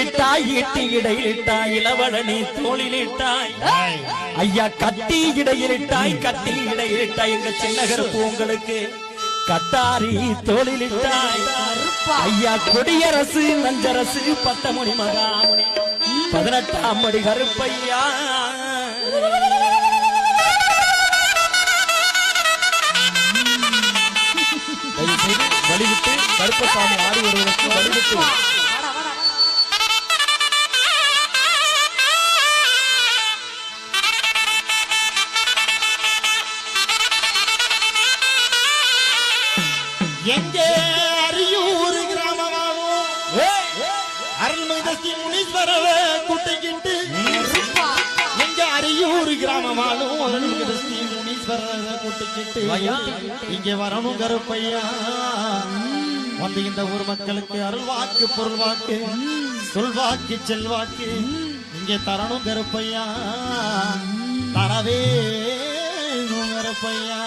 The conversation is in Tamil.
இடையிலிட்டாய் ஈட்டி இடையிலிட்டாய் இளவழனி தோளிலிட்டாய் ஐயா கட்டி இடையிலிட்டாய் கட்டி இடையிலிட்டாய் எங்க சின்னகருப்பு உங்களுக்கு கட்டாரி தோளிலிட்டாய் ஐயா கொடியரசு நஞ்சரசு பட்டமணி மகாமுனி 18ஆம் படி கருப்பையா வழிவிட்டு கருப்பசாமி ஆடி வருவதற்கு வழிவிட்டு எங்கே அரியூர் கிராமமாகும் அருள்மிகு ஸ்ரீ முனீஸ்வரரை கூட்டிக்கிட்டு எங்க அரியூர் கிராமமாகும் அருள்மிகு ஸ்ரீ முனீஸ்வரரை கூட்டிக்கிட்டு இங்கே வரணும் கருப்பையா வந்து இந்த ஊர் மக்களுக்கு அருள்வாக்கு பொருள்வாக்கு சொல்வாக்கு செல்வாக்கு இங்கே தரணும் கருப்பையா தரவே கருப்பையா.